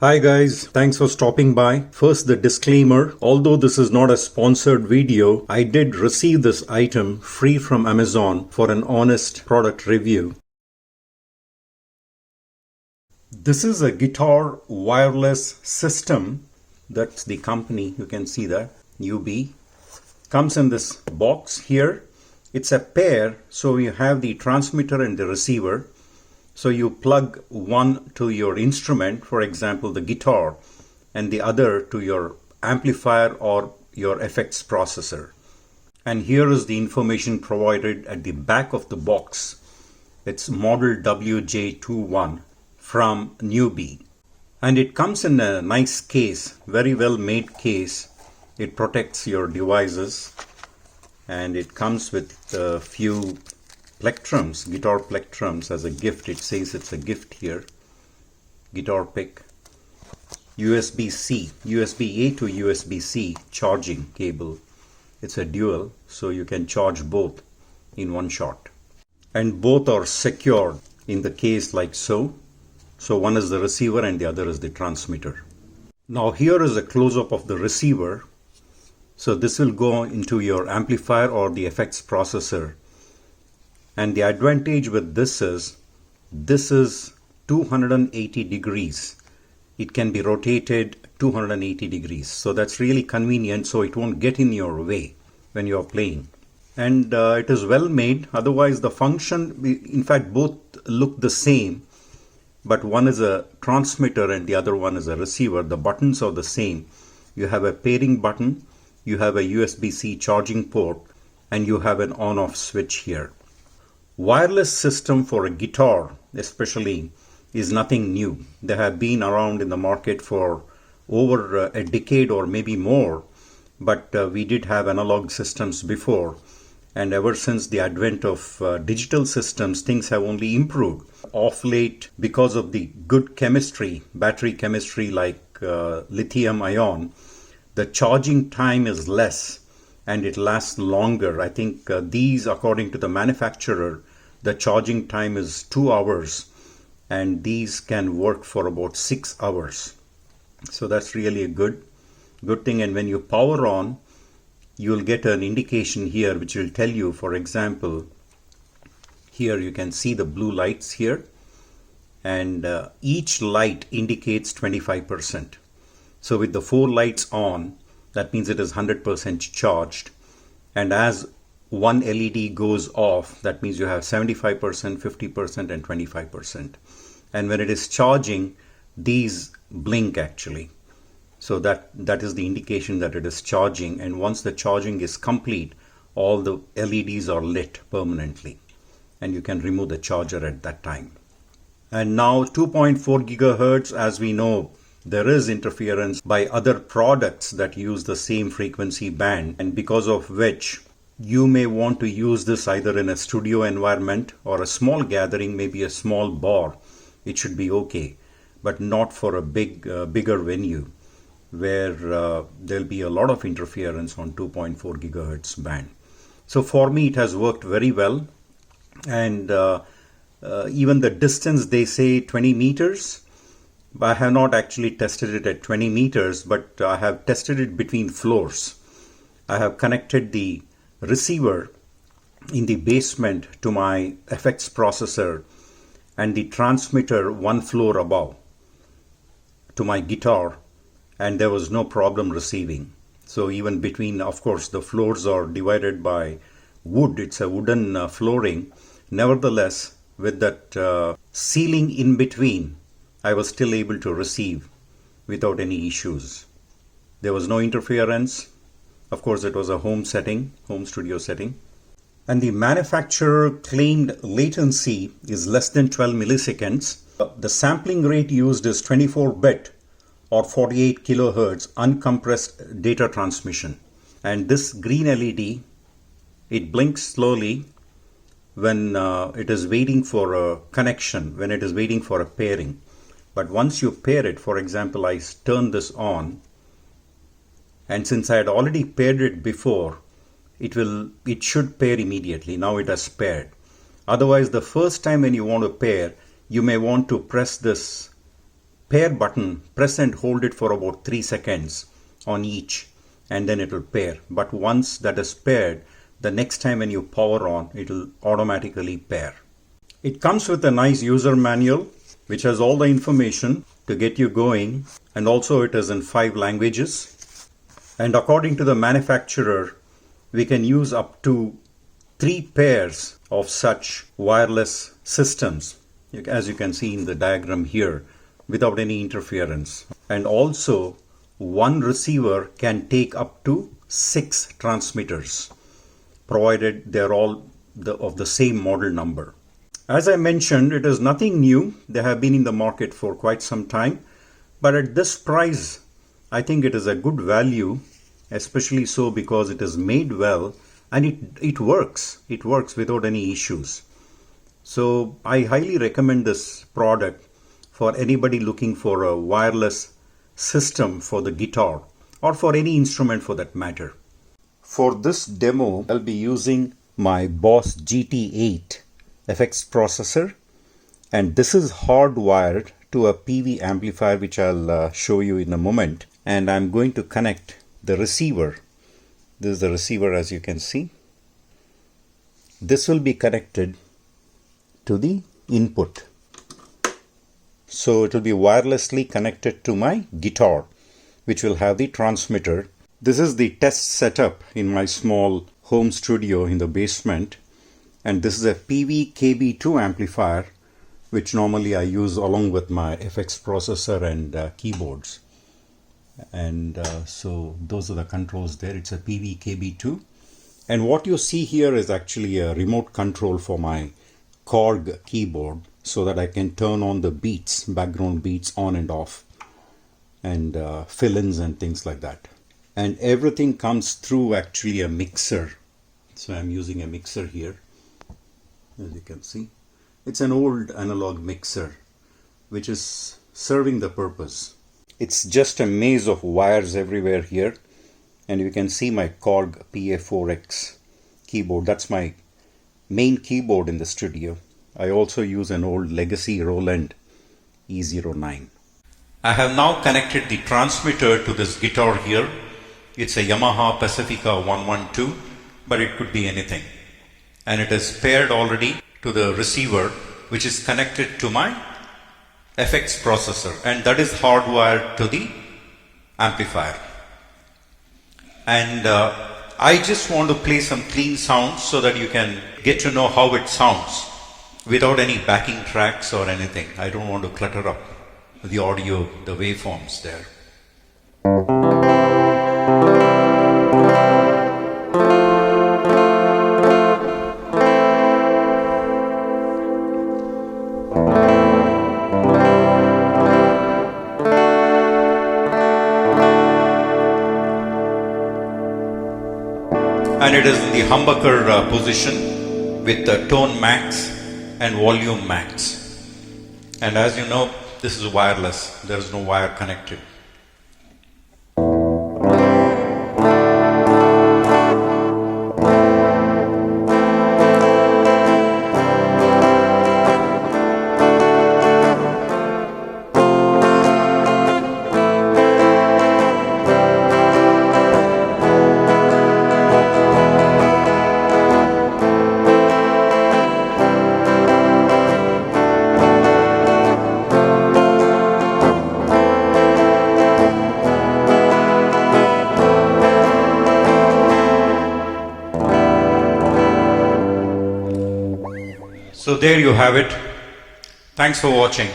Hi guys, thanks for stopping by. First, the disclaimer. Although this is not a sponsored video, I did receive this item free from Amazon for an honest product review. This is a guitar wireless system. That's the company, you can see that, UB. Comes in this box here. It's a pair, so you have the transmitter and the receiver. So you plug one to your instrument, for example the guitar, and the other to your amplifier or your effects processor. And here is the information provided at the back of the box. It's model WJ-21 from Newbie. And it comes in a nice case, very well made case. It protects your devices, and it comes with a few plectrums, guitar plectrums as a gift. It says it's a gift here. Guitar pick, USB-C, USB-A to USB-C charging cable. It's a dual, so you can charge both in one shot. And both are secured in the case like so. So one is the receiver and the other is the transmitter. Now here is a close-up of the receiver. So this will go into your amplifier or the effects processor. And the advantage with this is 280 degrees. It can be rotated 280 degrees. So that's really convenient, so it won't get in your way when you're playing. And it is well made. Otherwise the function, in fact both look the same, but one is a transmitter and the other one is a receiver. The buttons are the same. You have a pairing button, you have a USB-C charging port, and you have an on-off switch here. Wireless system for a guitar especially is nothing new. They have been around in the market for over a decade or maybe more, but we did have analog systems before, and ever since the advent of digital systems, things have only improved. Of late, because of the good chemistry, battery chemistry like lithium ion, the charging time is less and it lasts longer. I think these, according to the manufacturer, the charging time is 2 hours, and these can work for about 6 hours. So that's really a good thing. And when you power on, you'll get an indication here which will tell you, for example, here you can see the blue lights here, and each light indicates 25%. So with the 4 lights on, that means it is 100% charged. And as one LED goes off, that means you have 75%, 50%, and 25%. And when it is charging, these blink actually. So that is the indication that it is charging. And once the charging is complete, all the LEDs are lit permanently. And you can remove the charger at that time. And now 2.4 gigahertz, as we know, there is interference by other products that use the same frequency band, and because of which you may want to use this either in a studio environment or a small gathering, maybe a small bar. It should be okay, but not for a bigger venue where there'll be a lot of interference on 2.4 gigahertz band. So for me, it has worked very well. And even the distance, they say 20 meters. I have not actually tested it at 20 meters, but I have tested it between floors. I have connected the receiver in the basement to my effects processor and the transmitter one floor above to my guitar, and there was no problem receiving. So even between, of course, the floors are divided by wood. It's a wooden flooring. Nevertheless, with that ceiling in between, I was still able to receive without any issues. There was no interference. Of course, it was a home studio setting. And the manufacturer claimed latency is less than 12 milliseconds. The sampling rate used is 24-bit or 48 kilohertz uncompressed data transmission. And this green LED, it blinks slowly when it is waiting for a connection, when it is waiting for a pairing. But once you pair it, for example, I turn this on, and since I had already paired it before, it should pair immediately. Now it has paired. Otherwise, the first time when you want to pair, you may want to press this pair button, press and hold it for about 3 seconds on each, and then it will pair. But once that is paired, the next time when you power on, it will automatically pair. It comes with a nice user manual which has all the information to get you going, and also it is in 5 languages. And according to the manufacturer, we can use up to 3 pairs of such wireless systems, as you can see in the diagram here, without any interference. And also, one receiver can take up to 6 transmitters, provided they're all of the same model number. As I mentioned, it is nothing new. They have been in the market for quite some time. But at this price, I think it is a good value, especially so because it is made well and it works. It works without any issues. So I highly recommend this product for anybody looking for a wireless system for the guitar or for any instrument for that matter. For this demo, I'll be using my Boss GT8 FX processor, and this is hardwired to a Peavey amplifier, which I'll show you in a moment. And I'm going to connect the receiver. This is the receiver, as you can see. This will be connected to the input. So it will be wirelessly connected to my guitar, which will have the transmitter. This is the test setup in my small home studio in the basement. And this is a Peavey KB2 amplifier, which normally I use along with my FX processor and keyboards. And so those are the controls there. It's a Peavey KB2. And what you see here is actually a remote control for my Korg keyboard, so that I can turn on the beats, background beats on and off, and fill-ins and things like that. And everything comes through actually a mixer. So I'm using a mixer here, as you can see. It's an old analog mixer which is serving the purpose. It's just a maze of wires everywhere here, and you can see my Korg PA4X keyboard. That's my main keyboard in the studio. I also use an old legacy Roland E09. I have now connected the transmitter to this guitar here. It's a Yamaha Pacifica 112, but it could be anything. And it is paired already to the receiver, which is connected to my FX processor, and that is hardwired to the amplifier. And I just want to play some clean sounds so that you can get to know how it sounds without any backing tracks or anything. I don't want to clutter up the audio, the waveforms there. And it is in the humbucker position with the tone max and volume max. And as you know, this is wireless. There is no wire connected. So there you have it. Thanks for watching.